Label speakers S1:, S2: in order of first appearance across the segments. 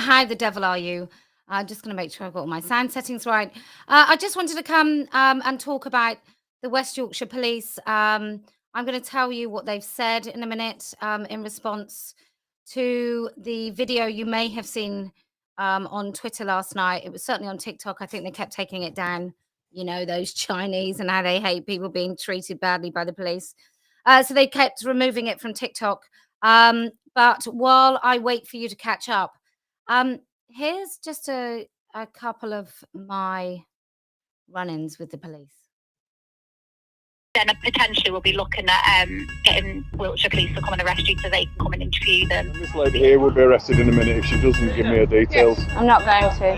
S1: How the devil are you? I'm just going to make sure I've got all my sound settings right. I just wanted to come and talk about the West Yorkshire Police. I'm going to tell you what they've said in a minute in response to the video you may have seen on Twitter last night. It was certainly on TikTok. I think they kept taking it down. You know, those Chinese and how they hate people being treated badly by the police. So they kept removing it from TikTok. But while I wait for you to catch up, here's just a couple of my run-ins with the police.
S2: Then potentially we'll be looking at getting Wiltshire Police to come and arrest you so they can come and interview them.
S3: This lady here will be arrested in a minute if she doesn't give me her details.
S4: I'm not going to.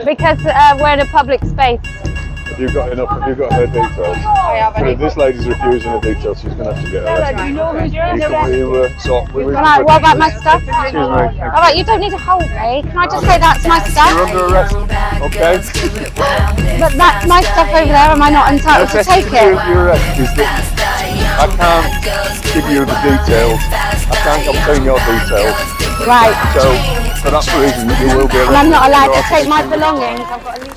S4: Because we're in a public space.
S3: Have you got enough? Have you got her details?
S4: I have.
S3: So if this lady's refusing her details, she's going to have to get arrested.
S4: What about my stuff? Alright, you don't need to hold me. Can I just say that's my stuff?
S3: You're under arrest. Okay.
S4: But that's my stuff over there. Am I not entitled to take it?
S3: Your arrest is that I can't give you the details. I can't obtain your details.
S4: Right.
S3: So for that reason, you will be arrested.
S4: And I'm not allowed to take my belongings. I've got a leash.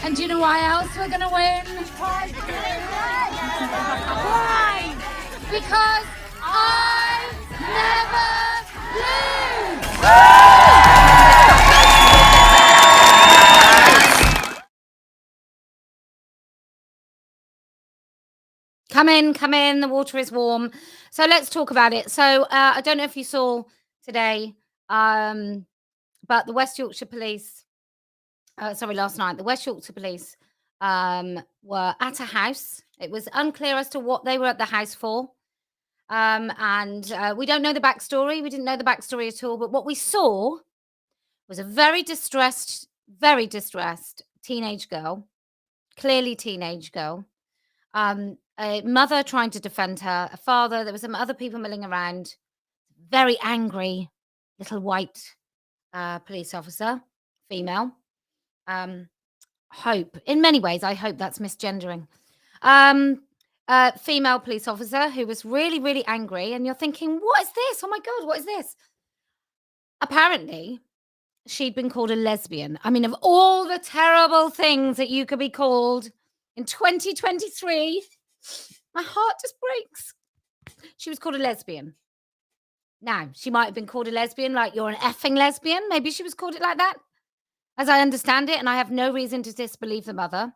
S1: And do you know why else we're going to win? Why? Because I never lose. Come in, the water is warm. So let's talk about it. So I don't know if you saw today, but the West Yorkshire Police, last night, the West Yorkshire Police were at a house. It was unclear as to what they were at the house for. And we don't know the backstory. We didn't know the backstory at all. But what we saw was a very distressed teenage girl, clearly teenage girl, a mother trying to defend her, a father. There were some other people milling around, very angry little white police officer, female. Hope, in many ways, I hope that's misgendering. Female police officer who was really, really angry. And you're thinking, what is this? Oh my God, what is this? Apparently, she'd been called a lesbian. I mean, of all the terrible things that you could be called in 2023, my heart just breaks. She was called a lesbian. Now, she might have been called a lesbian, like you're an effing lesbian. Maybe she was called it like that, as I understand it, and I have no reason to disbelieve the mother.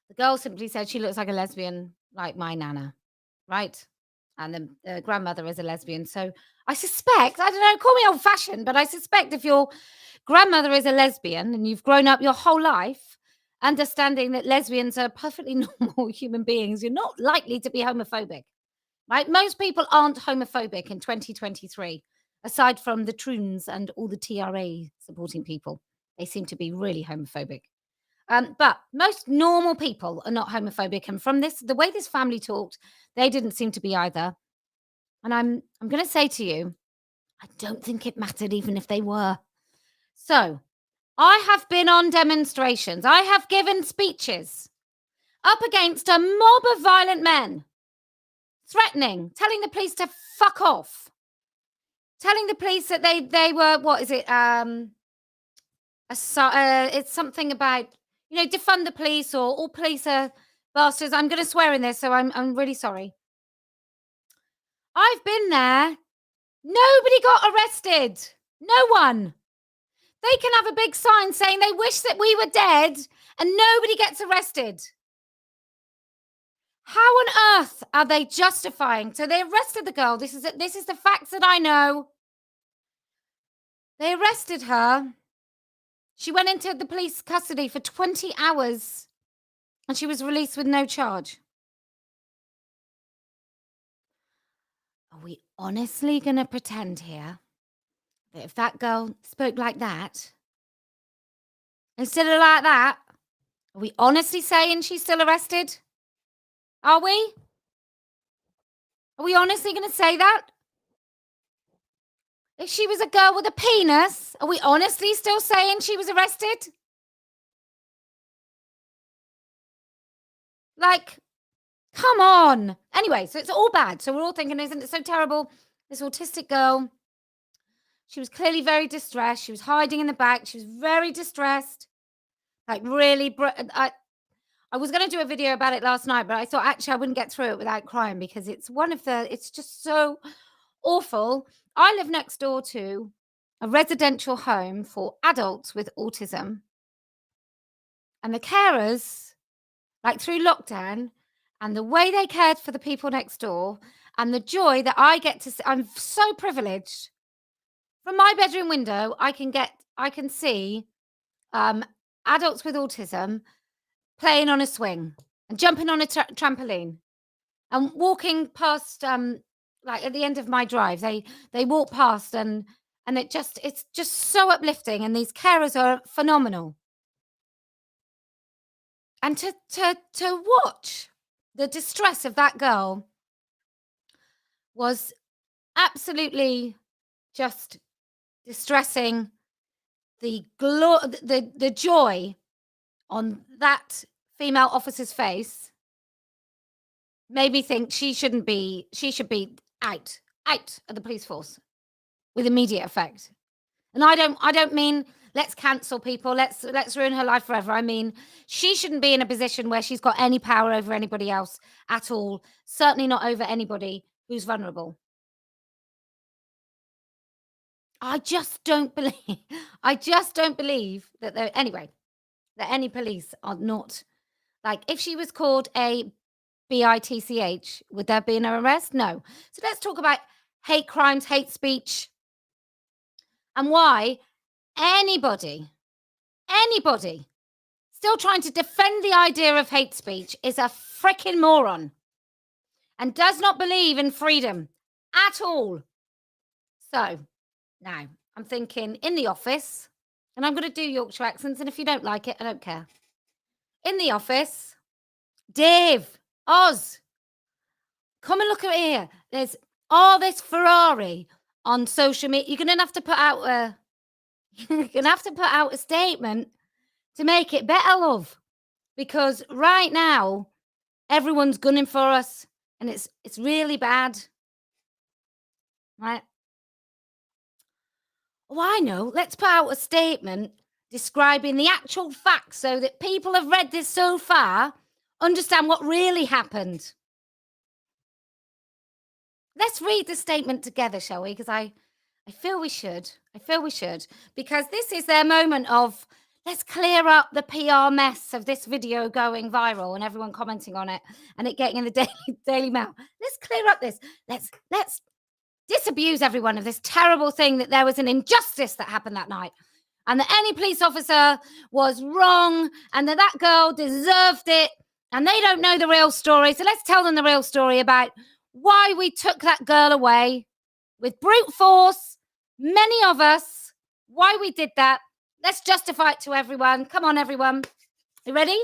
S1: The girl simply said she looks like a lesbian, like my nana, right? And the grandmother is a lesbian. So I suspect, I don't know, call me old-fashioned, but I suspect if your grandmother is a lesbian and you've grown up your whole life understanding that lesbians are perfectly normal human beings, you're not likely to be homophobic, right? Most people aren't homophobic in 2023, aside from the Troons and all the TRA supporting people. They seem to be really homophobic. But most normal people are not homophobic. And from the way this family talked, they didn't seem to be either. And I'm going to say to you, I don't think it mattered even if they were. So I have been on demonstrations. I have given speeches up against a mob of violent men, threatening, telling the police to fuck off, telling the police that they were, what is it? It's something about, defund the police or all police are bastards. I'm going to swear in this, so I'm really sorry. I've been there. Nobody got arrested. No one. They can have a big sign saying they wish that we were dead and nobody gets arrested. How on earth are they justifying? So they arrested the girl. This is the facts that I know. They arrested her. She went into the police custody for 20 hours and she was released with no charge. Are we honestly going to pretend here that if that girl spoke like that, instead of like that, are we honestly saying she's still arrested? Are we? Are we honestly going to say that? If she was a girl with a penis, are we honestly still saying she was arrested? Like, Come on. Anyway, so it's all bad. So we're all thinking, isn't it so terrible? This autistic girl, she was clearly very distressed. She was hiding in the back. She was very distressed. Like really, I was going to do a video about it last night, but I thought actually I wouldn't get through it without crying because it's it's just so awful. I live next door to a residential home for adults with autism. And the carers, like through lockdown, and the way they cared for the people next door, and the joy that I get to see, I'm so privileged. From my bedroom window, I can see adults with autism playing on a swing and jumping on a trampoline and walking past, like at the end of my drive, they walk past and it's just so uplifting. And these carers are phenomenal. And to watch the distress of that girl was absolutely just distressing. The joy on that female officer's face made me think she should be out of the police force with immediate effect. And I don't mean let's cancel people, let's ruin her life forever. I mean, she shouldn't be in a position where she's got any power over anybody else at all. Certainly not over anybody who's vulnerable. I just don't believe that any police are not, like, if she was called a BITCH, would there be an arrest? No. So let's talk about hate crimes, hate speech, and why anybody still trying to defend the idea of hate speech is a freaking moron and does not believe in freedom at all. So now I'm thinking in the office, and I'm going to do Yorkshire accents, and if you don't like it, I don't care. In the office, Dave, Oz, come and look at here. There's all this Ferrari on social media. You're going to have to put out a statement to make it better, love, because right now everyone's gunning for us, and it's really bad, right? Oh, I know. Let's put out a statement describing the actual facts so that people have read this so far understand what really happened. Let's read the statement together, shall we? Because I feel we should. Because this is their moment of, let's clear up the PR mess of this video going viral and everyone commenting on it and it getting in the Daily Mail. Let's clear up this. Let's disabuse everyone of this terrible thing that there was an injustice that happened that night and that any police officer was wrong and that girl deserved it and they don't know the real story. So let's tell them the real story about why we took that girl away with brute force, many of us, why we did that. Let's justify it to everyone. Come on, everyone. You ready?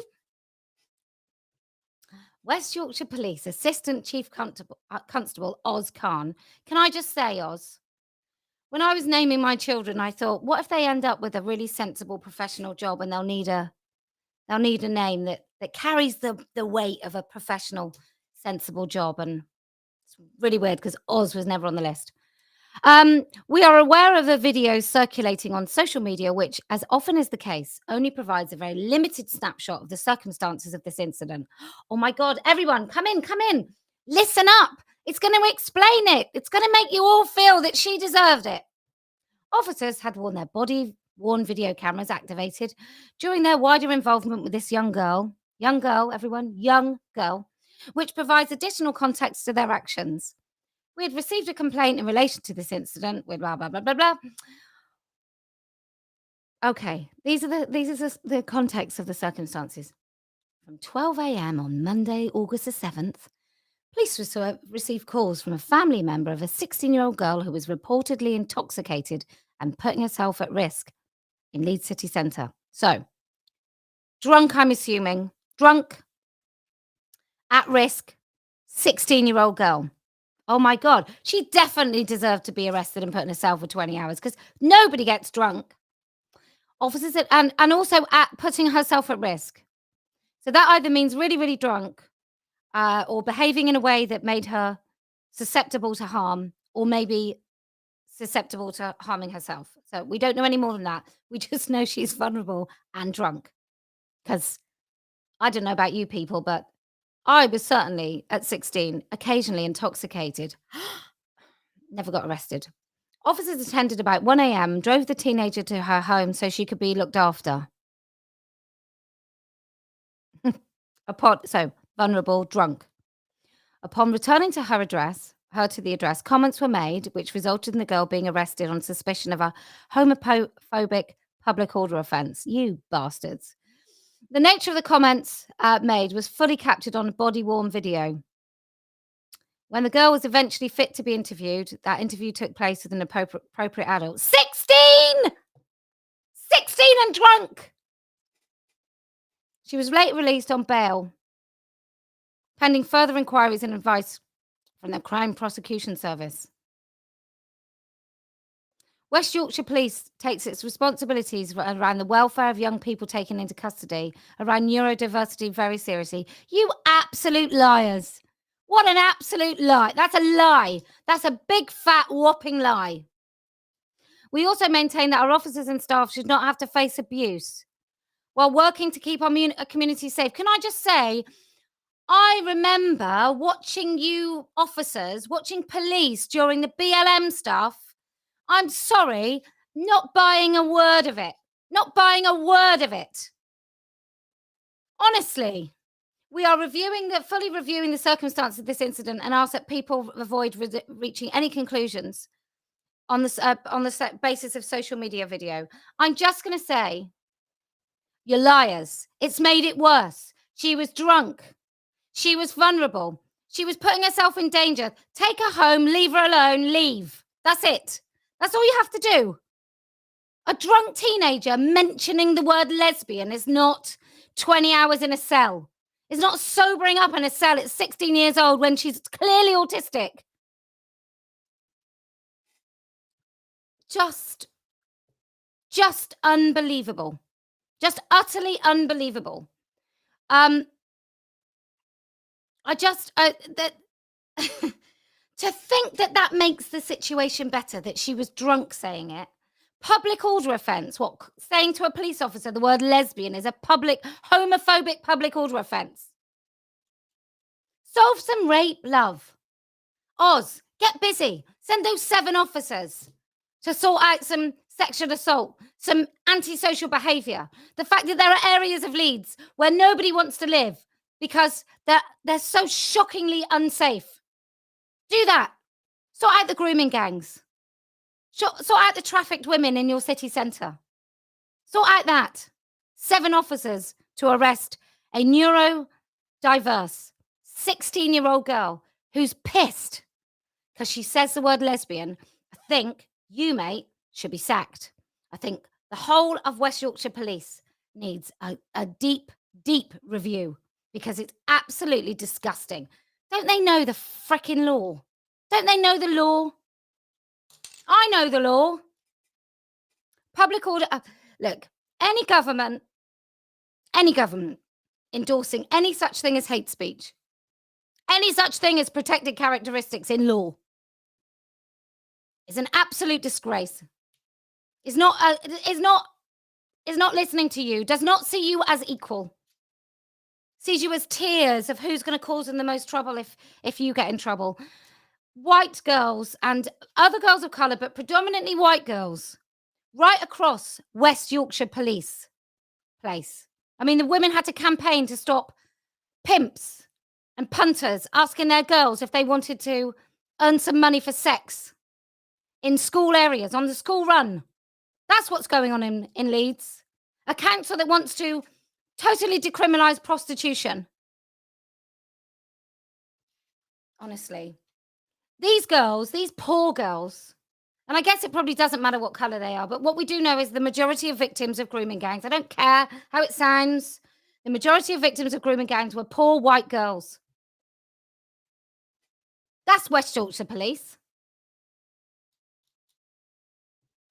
S1: West Yorkshire Police Assistant Chief Constable Oz Khan. Can I just say, Oz, when I was naming my children, I thought, what if they end up with a really sensible professional job and they'll need a name that carries the weight of a professional, sensible job? And it's really weird because Oz was never on the list. We are aware of the videos circulating on social media, which, as often is the case, only provides a very limited snapshot of the circumstances of this incident. Oh my God, everyone, come in. Listen up. It's going to explain it. It's going to make you all feel that she deserved it. Officers had worn their body-worn video cameras activated during their wider involvement with this young girl, which provides additional context to their actions. We had received a complaint in relation to this incident with blah, blah, blah, blah, blah. Okay, these are the context of the circumstances. From 12 a.m. on Monday, August the 7th, police received calls from a family member of a 16-year-old girl who was reportedly intoxicated and putting herself at risk in Leeds city centre. So, drunk, I'm assuming. Drunk, at risk, 16-year-old girl. Oh my God, she definitely deserved to be arrested and put in a cell for 20 hours because nobody gets drunk. Officers and also at putting herself at risk. So that either means really, really drunk or behaving in a way that made her susceptible to harm, or maybe susceptible to harming herself. So we don't know any more than that. We just know she's vulnerable and drunk. Because I don't know about you people, but I was certainly at 16 occasionally intoxicated. Never got arrested. Officers attended about 1 a.m., drove the teenager to her home so she could be looked after. So vulnerable, drunk. Upon returning to her to the address, comments were made which resulted in the girl being arrested on suspicion of a homophobic public order offence. You bastards. The nature of the comments made was fully captured on a body-worn video. When the girl was eventually fit to be interviewed, that interview took place with an appropriate adult. 16! 16 and drunk! She was later released on bail, pending further inquiries and advice from the Crime Prosecution Service. West Yorkshire Police takes its responsibilities around the welfare of young people taken into custody, around neurodiversity very seriously. You absolute liars. What an absolute lie. That's a lie. That's a big, fat, whopping lie. We also maintain that our officers and staff should not have to face abuse while working to keep our community safe. Can I just say, I remember watching you officers, watching police during the BLM stuff. I'm sorry, not buying a word of it. Not buying a word of it. Honestly, we are fully reviewing the circumstances of this incident and ask that people avoid reaching any conclusions on the basis of social media video. I'm just going to say, you're liars. It's made it worse. She was drunk. She was vulnerable. She was putting herself in danger. Take her home, leave her alone, leave. That's it. That's all you have to do. A drunk teenager mentioning the word lesbian is not 20 hours in a cell. It's not sobering up in a cell at 16 years old when she's clearly autistic. Just unbelievable. Just utterly unbelievable. To think that makes the situation better, that she was drunk saying it. Public order offence. What, saying to a police officer the word lesbian is a homophobic public order offence. Solve some rape, love. Oz, get busy. Send those 7 officers to sort out some sexual assault, some antisocial behaviour. The fact that there are areas of Leeds where nobody wants to live because they're so shockingly unsafe. Do that. Sort out the grooming gangs. Sort out the trafficked women in your city centre. Sort out that. 7 officers to arrest a neurodiverse 16-year-old girl who's pissed because she says the word lesbian. I think you, mate, should be sacked. I think the whole of West Yorkshire Police needs a deep, deep review because it's absolutely disgusting. Don't they know the frickin' law? Don't they know the law? I know the law. Public order. Look, any government endorsing any such thing as hate speech, any such thing as protected characteristics in law is an absolute disgrace. Is not listening to you, does not see you as equal. Sees you as tiers of who's going to cause them the most trouble if you get in trouble. White girls and other girls of colour, but predominantly white girls, right across West Yorkshire Police place. I mean, the women had to campaign to stop pimps and punters asking their girls if they wanted to earn some money for sex in school areas, on the school run. That's what's going on in Leeds. A council that wants to totally decriminalise prostitution. Honestly. These girls, these poor girls, and I guess it probably doesn't matter what colour they are, but what we do know is the majority of victims of grooming gangs, I don't care how it sounds, the majority of victims of grooming gangs were poor white girls. That's West Yorkshire Police.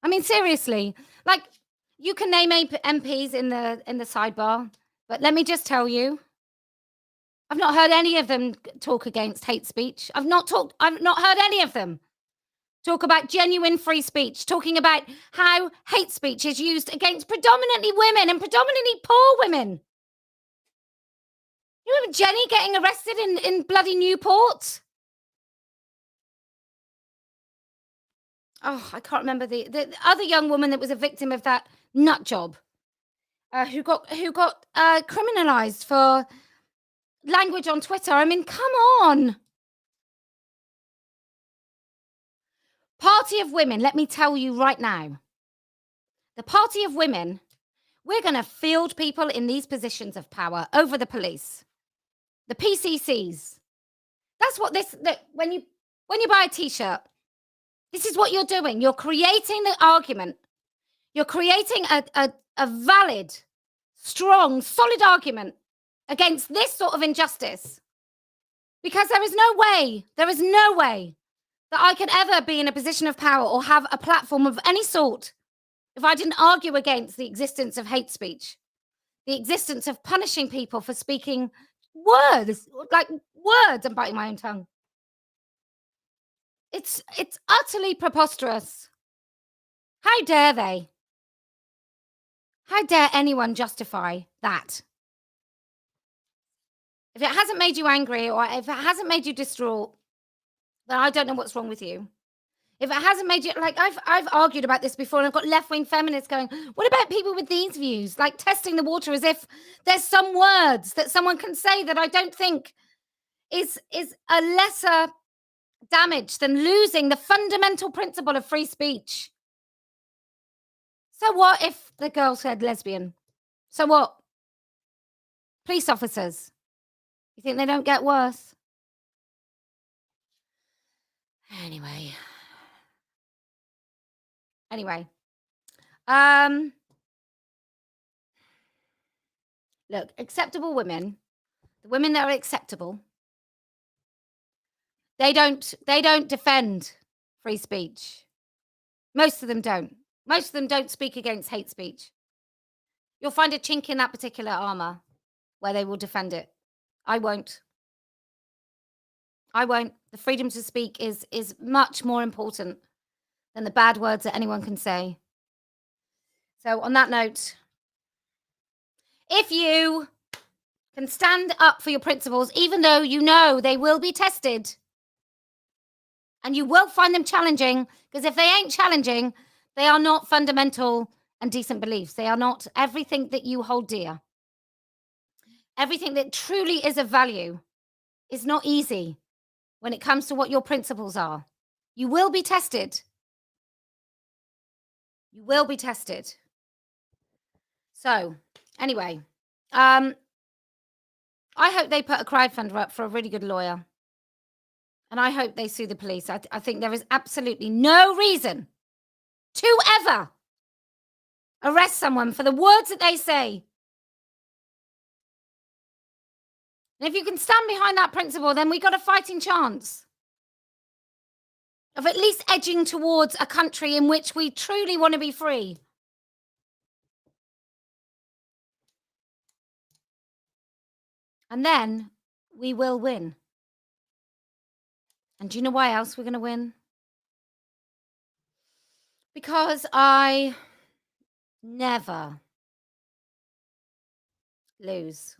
S1: I mean, seriously, like, you can name MPs in the sidebar, but let me just tell you, I've not heard any of them talk against hate speech. I've not heard any of them talk about genuine free speech, talking about how hate speech is used against predominantly women and predominantly poor women. You remember Jenny getting arrested in bloody Newport? Oh, I can't remember the other young woman that was a victim of that nut job, who got criminalized for language on Twitter. I mean, come on. Party of women, let me tell you right now. The party of women, we're going to field people in these positions of power over the police. The PCCs. That's what when you buy a t-shirt, this is what you're doing. You're creating the argument. You're creating a valid, strong, solid argument against this sort of injustice. Because there is no way that I could ever be in a position of power or have a platform of any sort if I didn't argue against the existence of hate speech, the existence of punishing people for speaking words, like words. I'm biting my own tongue. It's utterly preposterous. How dare they? How dare anyone justify that? If it hasn't made you angry or if it hasn't made you distraught, then I don't know what's wrong with you. If it hasn't made you, like, I've argued about this before, and I've got left-wing feminists going, what about people with these views? Like testing the water as if there's some words that someone can say that I don't think is a lesser damage than losing the fundamental principle of free speech. So what if the girl said lesbian? So what? Police officers, you think they don't get worse? Anyway. Look, acceptable women, the women that are acceptable, they don't defend free speech. Most of them don't. Most of them don't speak against hate speech. You'll find a chink in that particular armor where they will defend it. I won't. The freedom to speak is much more important than the bad words that anyone can say. So on that note, if you can stand up for your principles, even though you know they will be tested, and you will find them challenging, because if they ain't challenging, they are not fundamental and decent beliefs. They are not everything that you hold dear. Everything that truly is of value is not easy when it comes to what your principles are. You will be tested. You will be tested. So, anyway, I hope they put a crowdfunder up for a really good lawyer. And I hope they sue the police. I think there is absolutely no reason to ever arrest someone for the words that they say. And if you can stand behind that principle, then we got a fighting chance of at least edging towards a country in which we truly want to be free. And then we will win. And do you know why else we're going to win? Because I never lose.